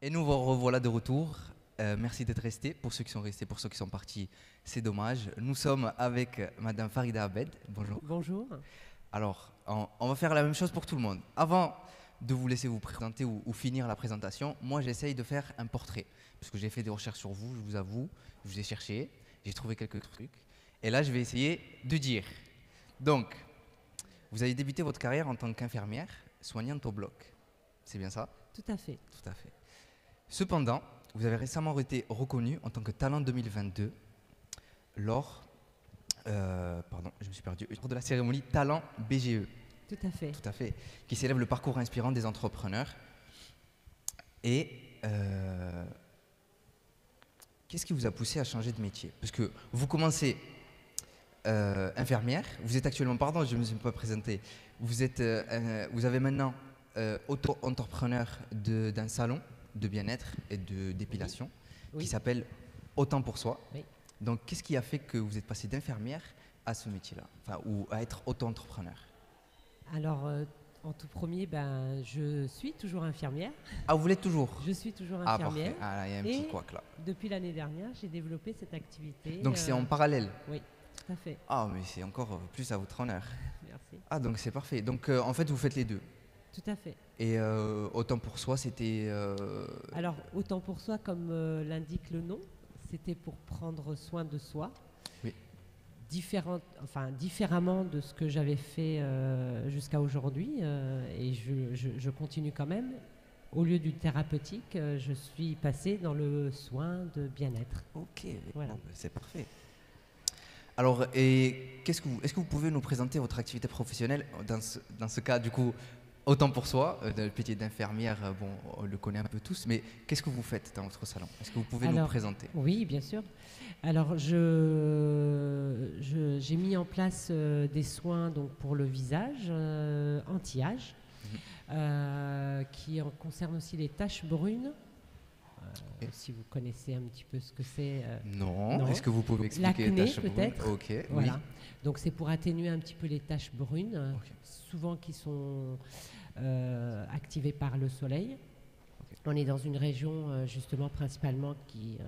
Et nous vous revoilà de retour. Merci d'être restés. Pour ceux qui sont restés, pour ceux qui sont partis, c'est dommage. Nous sommes avec Madame Farida Abed. Bonjour. Bonjour. Alors, on va faire la même chose pour tout le monde. Avant de vous laisser vous présenter ou finir la présentation, moi j'essaye de faire un portrait. Parce que j'ai fait des recherches sur vous, je vous avoue. Je vous ai cherché, j'ai trouvé quelques trucs. Et là, je vais essayer de dire. Donc, vous avez débuté votre carrière en tant qu'infirmière soignante au bloc. C'est bien ça? Tout à fait. Tout à fait. Cependant, vous avez récemment été reconnu en tant que talent 2022 lors, pardon, je me suis perdu, lors de la cérémonie Talent BGE. Tout à fait. Tout à fait, qui célèbre le parcours inspirant des entrepreneurs. Et qu'est-ce qui vous a poussé à changer de métier? Parce que vous commencez infirmière, vous êtes actuellement, pardon, je ne me suis pas présenté, vous avez maintenant auto-entrepreneur d'un salon de bien-être et d'épilation Oui. qui s'appelle Autant pour soi. Oui. Donc, qu'est-ce qui a fait que vous êtes passé d'infirmière à ce métier-là, enfin, ou à être auto-entrepreneur? Alors, en tout premier, je suis toujours infirmière. Ah, vous l'êtes toujours? Je suis toujours Ah, infirmière. parfait. Ah, là, il y a un Et petit couac là. depuis l'année dernière, j'ai développé cette activité. Donc, c'est en parallèle? Oui, tout à fait. Ah, mais c'est encore plus à votre honneur. Merci. Ah, donc c'est parfait. Donc, en fait, vous faites les deux. Tout à fait. Et Autant pour soi, c'était... Alors, autant pour soi, comme l'indique le nom, c'était pour prendre soin de soi. Oui. Différemment de ce que j'avais fait jusqu'à aujourd'hui, et je continue quand même. Au lieu du thérapeutique, je suis passée dans le soin de bien-être. Ok, Voilà. bon, c'est parfait. Alors, et est-ce que vous pouvez nous présenter votre activité professionnelle dans ce cas, du coup, Autant pour soi, le métier d'infirmière, bon, on le connaît un peu tous, mais qu'est-ce que vous faites dans votre salon? Est-ce que vous pouvez nous présenter? Oui, bien sûr. Alors, j'ai mis en place des soins donc, pour le visage, anti-âge, qui concernent aussi les taches brunes. Si vous connaissez un petit peu ce que c'est. Non. Est-ce que vous pouvez expliquer l'acné, les taches brunes? peut-être. Ok, Voilà. oui. Donc, c'est pour atténuer un petit peu les taches brunes, souvent qui sont activées par le soleil. On est dans une région justement principalement qui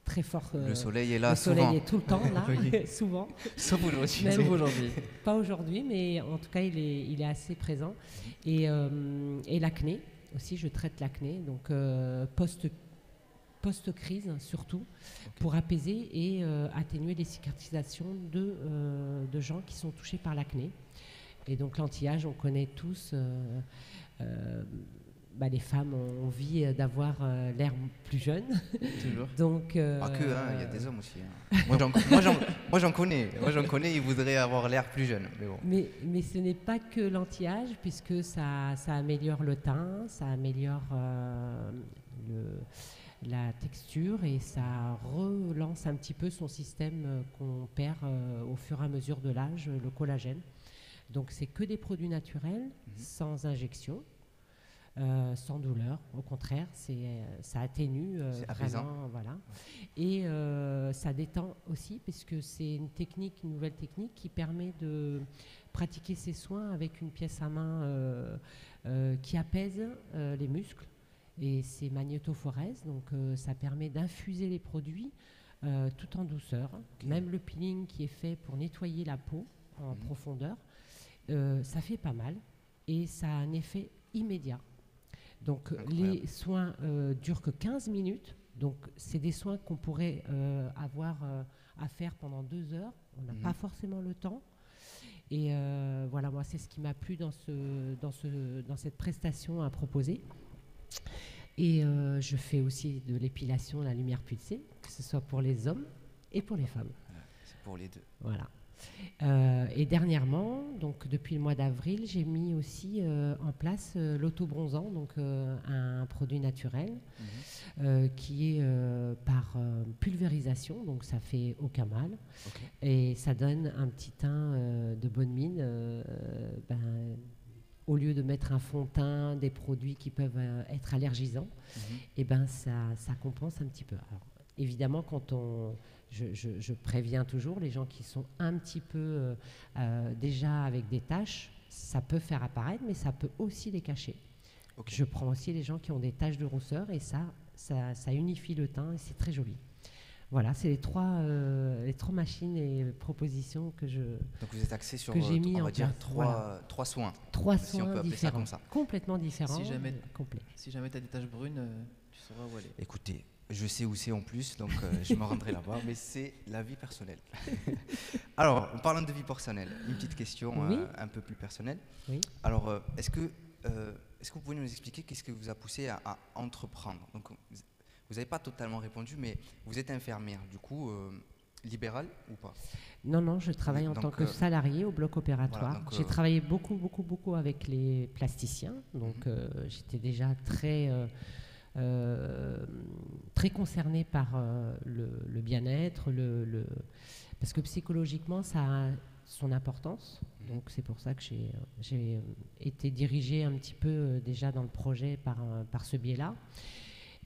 très fort. Le soleil est là le souvent. Soleil est tout le temps là, Oui. souvent. Sauf aujourd'hui. Même- Sauf aujourd'hui. Pas aujourd'hui, mais en tout cas il est assez présent. Et l'acné aussi, je traite l'acné, donc post-crise surtout, pour apaiser et atténuer les cicatrisations de gens qui sont touchés par l'acné. Et donc l'anti-âge, on connaît tous, les femmes ont envie d'avoir l'air plus jeune. Toujours. Donc, Pas que, hein, il y a des hommes aussi. Hein. Moi j'en connais, ils voudraient avoir l'air plus jeune. Mais bon. Mais ce n'est pas que l'anti-âge, puisque ça améliore le teint, ça améliore la texture et ça relance un petit peu son système qu'on perd au fur et à mesure de l'âge, le collagène. Donc c'est que des produits naturels, sans injection, sans douleur. Au contraire, ça atténue vraiment, voilà. Et ça détend aussi, puisque c'est une nouvelle technique qui permet de pratiquer ces soins avec une pièce à main qui apaise les muscles. Et c'est magnétophorèse, donc ça permet d'infuser les produits tout en douceur. Même le peeling qui est fait pour nettoyer la peau en profondeur, ça fait pas mal et ça a un effet immédiat. Donc les soins durent que 15 minutes. Donc c'est des soins qu'on pourrait avoir à faire pendant 2 heures. On n'a pas forcément le temps. Et voilà, moi c'est ce qui m'a plu dans cette prestation à proposer. Et je fais aussi de l'épilation à la lumière pulsée, que ce soit pour les hommes et pour les femmes. C'est pour les deux. Voilà. Et dernièrement, donc depuis le mois d'avril, j'ai mis aussi en place l'autobronzant, donc un produit naturel qui est par pulvérisation, donc ça fait aucun mal. Et ça donne un petit teint de bonne mine. Au lieu de mettre un fond de teint, des produits qui peuvent être allergisants, et ça compense un petit peu. Alors, évidemment, je préviens toujours les gens qui sont un petit peu déjà avec des taches, ça peut faire apparaître, mais ça peut aussi les cacher. Ok. Je prends aussi les gens qui ont des taches de rousseur et ça unifie le teint et c'est très joli. Voilà, c'est les trois machines et propositions Donc vous êtes axé sur, que j'ai mis on en va dire, place. Voilà. trois soins. Trois si on soins peut appeler ça différents, comme ça. complètement différents, Si jamais, complets. si jamais tu as des taches brunes, tu sauras où aller. Écoutez, je sais où c'est en plus, donc je me rendrai là-bas, mais c'est la vie personnelle. Alors, en parlant de vie personnelle, une petite question Oui. un peu plus personnelle. Oui. Alors, est-ce que vous pouvez nous expliquer qu'est-ce qui vous a poussé à entreprendre? Donc, vous n'avez pas totalement répondu, mais vous êtes infirmière, du coup, libérale ou pas? Non, je travaille en Donc, tant que salarié au bloc opératoire. voilà, donc, J'ai travaillé beaucoup avec les plasticiens, donc j'étais déjà très concernée par le bien-être, parce que psychologiquement, ça a son importance. Donc c'est pour ça que j'ai été dirigée un petit peu déjà dans le projet par ce biais-là.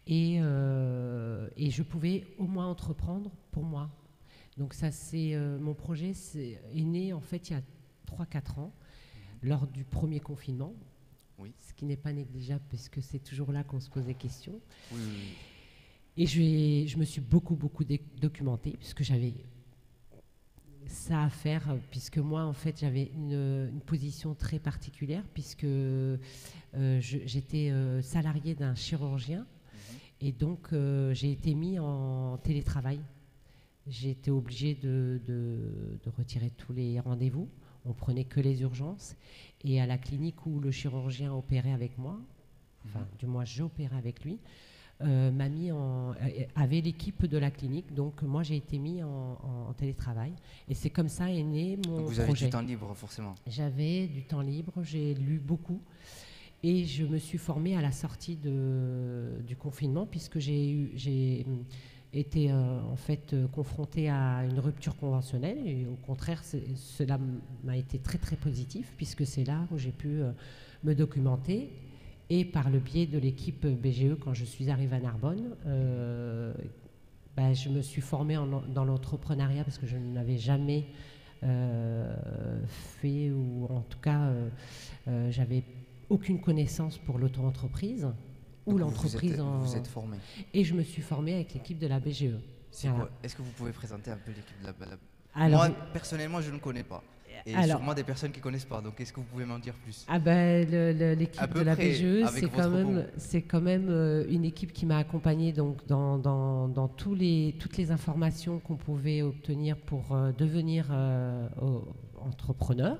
Et je pouvais au moins entreprendre pour moi. Donc ça, mon projet est né en fait il y a 3-4 ans, lors du premier confinement. Oui. Ce qui n'est pas négligeable puisque c'est toujours là qu'on se pose des questions. Oui. Et je me suis beaucoup documentée puisque j'avais ça à faire, puisque moi en fait j'avais une position très particulière puisque j'étais salariée d'un chirurgien et donc j'ai été mis en télétravail. J'ai été obligée de retirer tous les rendez-vous. On prenait que les urgences. Et à la clinique où le chirurgien opérait avec moi, enfin, du moins j'opérais avec lui, avait l'équipe de la clinique. Donc moi, j'ai été mis en télétravail. Et c'est comme ça est né mon projet. Vous avez du temps libre, forcément. J'avais du temps libre. J'ai lu beaucoup. Et je me suis formée à la sortie du confinement, puisque j'ai été en fait confrontée à une rupture conventionnelle. Et au contraire, cela m'a été très positif, puisque c'est là où j'ai pu me documenter. Et par le biais de l'équipe BGE, quand je suis arrivée à Narbonne, je me suis formée dans l'entrepreneuriat, parce que je n'avais jamais fait, ou en tout cas, j'avais aucune connaissance pour l'auto-entreprise ou l'entreprise. Vous êtes formé. Et je me suis formée avec l'équipe de la BGE. Voilà. Est-ce que vous pouvez présenter un peu l'équipe de la Alors, moi, personnellement, je ne connais pas. Et sûrement des personnes qui ne connaissent pas. Donc, est-ce que vous pouvez m'en dire plus? L'équipe de la BGE, c'est quand même une équipe qui m'a accompagnée donc, dans toutes les informations qu'on pouvait obtenir pour devenir entrepreneur.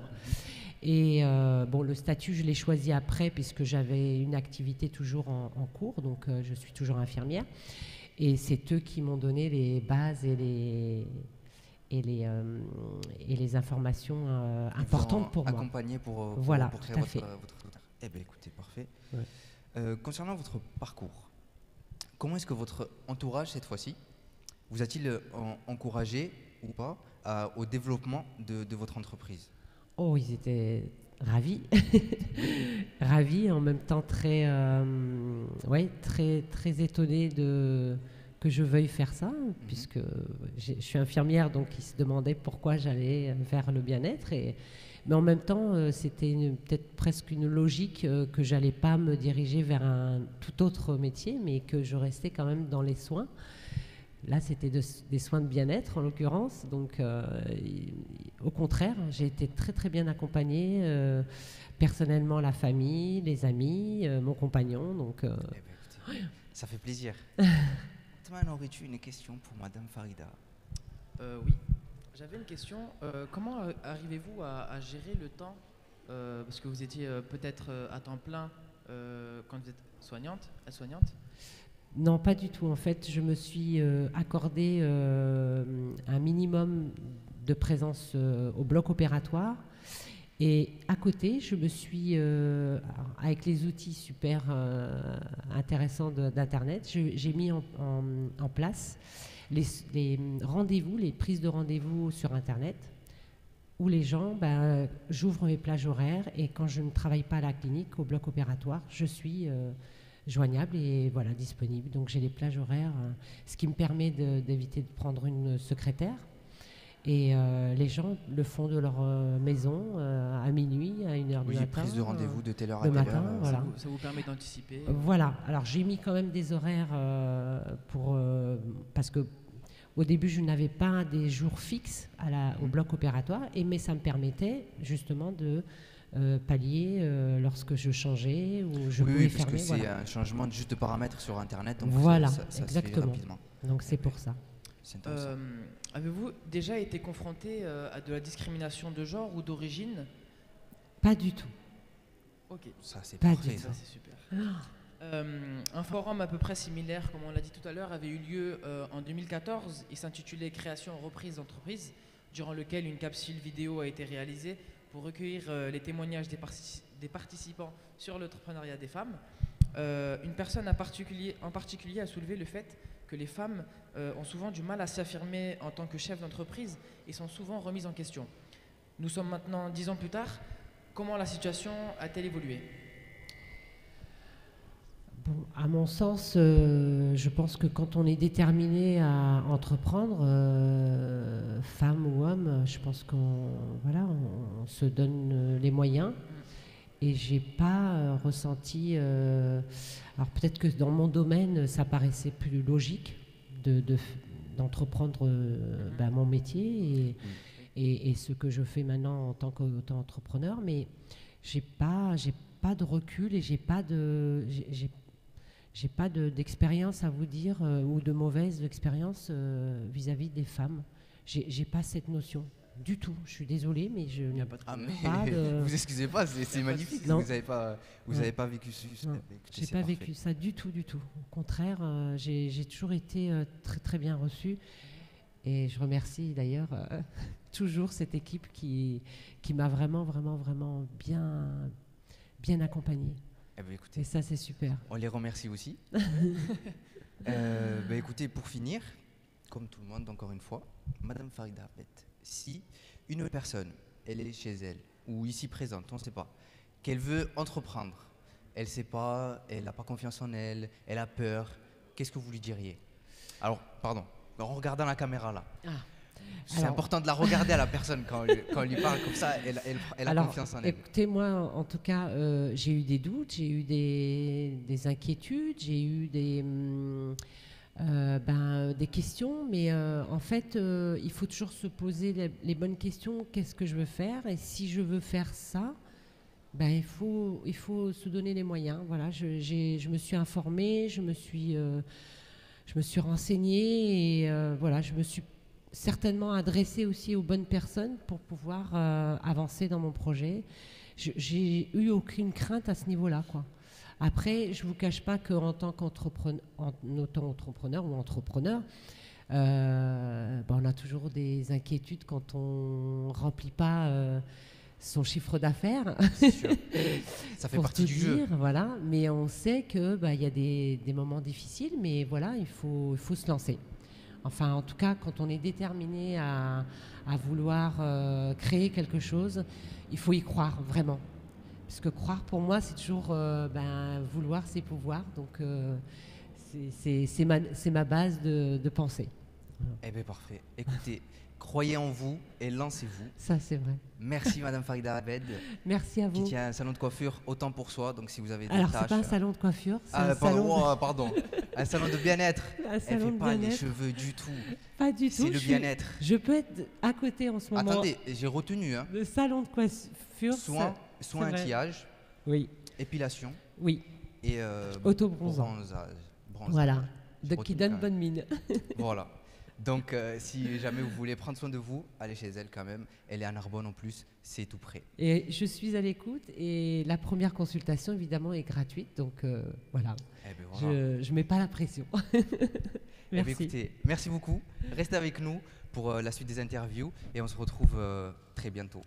Et le statut, je l'ai choisi après puisque j'avais une activité toujours en cours, donc je suis toujours infirmière. Et c'est eux qui m'ont donné les bases et les informations importantes pour moi. Accompagné pour créer votre. Eh bien, écoutez, parfait. Ouais. Concernant votre parcours, comment est-ce que votre entourage, cette fois-ci, vous a-t-il encouragé ou pas au développement de votre entreprise? Oh, ils étaient ravis, ravis, en même temps très étonnés que je veuille faire ça, puisque je suis infirmière, donc ils se demandaient pourquoi j'allais vers le bien-être. Mais en même temps, c'était peut-être presque une logique que j'allais pas me diriger vers un tout autre métier, mais que je restais quand même dans les soins. Là, c'était des soins de bien-être, en l'occurrence. Donc, au contraire, j'ai été très bien accompagnée, personnellement, la famille, les amis, mon compagnon. Donc, écoutez, ça fait plaisir. Maintenant, aurais-tu une question pour Madame Farida? Oui, j'avais une question. Comment arrivez-vous à gérer le temps parce que vous étiez peut-être à temps plein quand vous êtes soignante? Non, pas du tout. En fait, je me suis accordé un minimum de présence au bloc opératoire. Et à côté, je me suis, avec les outils super intéressants d'Internet, j'ai mis en place les rendez-vous, les prises de rendez-vous sur Internet, où les gens, j'ouvre mes plages horaires et quand je ne travaille pas à la clinique, au bloc opératoire, je suis joignable et voilà, disponible. Donc j'ai les plages horaires, ce qui me permet d'éviter de prendre une secrétaire. Et les gens le font de leur maison à minuit, à 1h du matin. Prise de rendez-vous de telle heure à le telle matin, heure. voilà. Ça vous permet d'anticiper. Voilà. Alors j'ai mis quand même des horaires parce que au début je n'avais pas des jours fixes au bloc opératoire, mais ça me permettait justement de pallier lorsque je changeais ou je pouvais parce fermer. que c'est un changement de juste de paramètres sur Internet. Donc voilà, ça exactement. se fait rapidement. Donc c'est pour ça. Avez-vous déjà été confronté à de la discrimination de genre ou d'origine? Pas du tout. Ok. Ça c'est pas parfait. du tout. Ça c'est super. Un forum à peu près similaire, comme on l'a dit tout à l'heure, avait eu lieu en 2014. Il s'intitulait Création reprise d'entreprise, durant lequel une capsule vidéo a été réalisée pour recueillir les témoignages des participants sur l'entrepreneuriat des femmes. Une personne en particulier a soulevé le fait que les femmes ont souvent du mal à s'affirmer en tant que chef d'entreprise et sont souvent remises en question. Nous sommes maintenant 10 ans plus tard. Comment la situation a-t-elle évolué? Bon, à mon sens, je pense que quand on est déterminé à entreprendre, femme ou homme, je pense qu'on on se donne les moyens. Et j'ai pas ressenti. Alors peut-être que dans mon domaine, ça paraissait plus logique d'entreprendre mon métier et ce que je fais maintenant en tant qu'auto-entrepreneur, mais j'ai pas de recul et j'ai pas d'expérience à vous dire ou de mauvaise expérience vis-à-vis des femmes. J'ai pas cette notion du tout. Je suis désolée, mais je n'ai pas de... Vous excusez pas, c'est magnifique. Non. Vous n'avez pas vécu ça. J'ai pas vécu ça du tout. Au contraire, j'ai toujours été très très bien reçue. Et je remercie d'ailleurs toujours cette équipe qui m'a vraiment bien accompagnée. Eh ben, écoutez, et ça, c'est super. On les remercie aussi. Écoutez, pour finir, comme tout le monde, encore une fois, Madame Farida Abed, si une personne, elle est chez elle, ou ici présente, on ne sait pas, qu'elle veut entreprendre, elle ne sait pas, elle n'a pas confiance en elle, elle a peur, qu'est-ce que vous lui diriez? Alors, pardon, en regardant la caméra là. C'est important de la regarder à la personne quand on lui parle comme ça, elle a confiance en elle. Écoutez, moi, en tout cas, j'ai eu des doutes, j'ai eu des inquiétudes, j'ai eu des questions, mais en fait, il faut toujours se poser les bonnes questions. Qu'est-ce que je veux faire? Et si je veux faire ça, il faut se donner les moyens. Voilà, je me suis informée, je me suis renseignée et voilà, je me suis certainement adressée aussi aux bonnes personnes pour pouvoir avancer dans mon projet. J'ai eu aucune crainte à ce niveau-là, quoi. Après, je ne vous cache pas qu'en tant qu'auto-entrepreneur ou entrepreneur, on a toujours des inquiétudes quand on ne remplit pas son chiffre d'affaires. C'est sûr. Ça fait partie du jeu. Voilà. Mais on sait qu'il y a des moments difficiles, mais voilà, il faut se lancer. Enfin, en tout cas, quand on est déterminé à vouloir créer quelque chose, il faut y croire vraiment. Parce que croire, pour moi, c'est toujours vouloir, c'est pouvoir. Donc, c'est ma base de pensée. Eh bien, parfait. Écoutez, croyez en vous et lancez-vous. Ça, c'est vrai. Merci, Madame Farida Abed. Merci à vous. Qui tient un salon de coiffure autant pour soi. Donc, si vous avez des Alors, tâches... c'est pas un salon de coiffure, c'est un pardon. Un salon de bien-être. Un salon Elle fait de pas bien-être. les cheveux du tout. Pas du tout. C'est le bien-être. Je peux être à côté en ce moment. Attendez, j'ai retenu. Le salon de coiffure. Soin anti-âge. Oui. Épilation. Oui. Et auto-bronzant. Voilà. Qui donne bonne mine. Voilà. Donc, si jamais vous voulez prendre soin de vous, allez chez elle quand même. Elle est à Narbonne en plus, c'est tout près. Et je suis à l'écoute et la première consultation, évidemment, est gratuite. Donc, voilà. Je ne mets pas la pression. Merci. Écoutez, merci beaucoup. Restez avec nous pour la suite des interviews et on se retrouve très bientôt.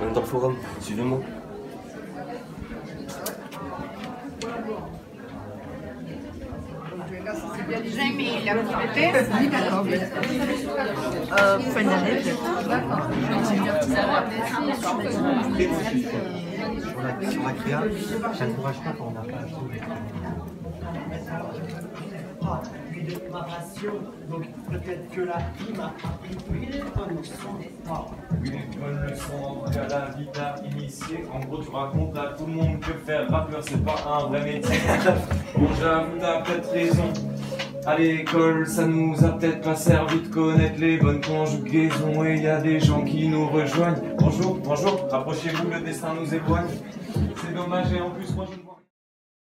On est dans le forum, suivez-moi. Jamie, il a complété. Oui, d'accord. Vous faites la lettre. D'accord. Sur la créa, ça ne courage pas quand on n'a pas acheté. puis de ma passion. Donc peut-être que la vie m'a appris une bonne leçon. Oui, une bonne leçon à la vie t'a initié. En gros, tu racontes à tout le monde que faire rappeur, c'est pas un vrai métier. Bon, j'avoue, t'as peut-être raison. À l'école, ça nous a peut-être pas servi de connaître les bonnes conjugaisons. Et y a des gens qui nous rejoignent. Bonjour, bonjour, rapprochez-vous, le destin nous éloigne. C'est dommage et en plus, moi je ne vois